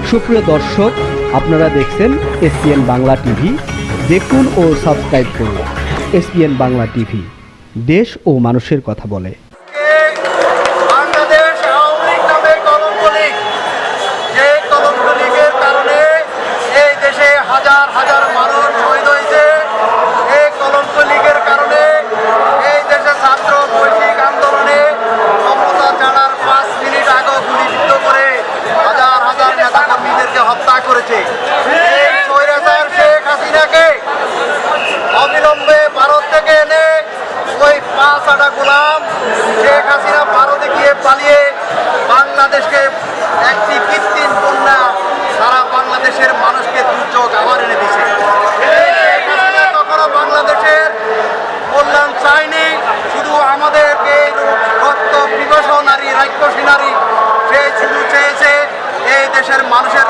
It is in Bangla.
সুপ্রিয় দর্শক, আপনারা দেখছেন এসপিএন বাংলা টিভি। দেখুন ও সাবস্ক্রাইব করুন এসপিএন বাংলা টিভি, দেশ ও মানুষের কথা বলে। বাংলাদেশ আওয়ামী লীগ নামে কলঙ্ক লীগ, যে কলঙ্ক লীগের কারণে এই দেশে হাজার হাজার মানুষ শহীদ হয়েছে। এই কলঙ্ক লীগের কারণে এই দেশে ছাত্র বৈশ্বিক আন্দোলনে ক্ষমতা ছাড়ার 5 মিনিট আগে গুলিবিদ্ধ করে হাজার হাজার নেতা কর্মীদেরকে হত্যা করেছে। এই স্বৈরাচার শেখ হাসিনাকে অবিলম্বে ভারত থেকে এনে ওই 5 আটা গোলাম শেখ হাসিনা ভারতে গিয়ে পালিয়ে বাংলাদেশকে একটি কৃত্রিম বন্যা সারা বাংলাদেশের মানুষকে দুর্যোগ আবার এনে দিছে। কখনো বাংলাদেশের কল্যাণ চায়নি, শুধু আমাদেরকে রক্ত পিপাসু নারী, রাক্ষসী নারী, সে শুধু চেয়েছে এই দেশের মানুষের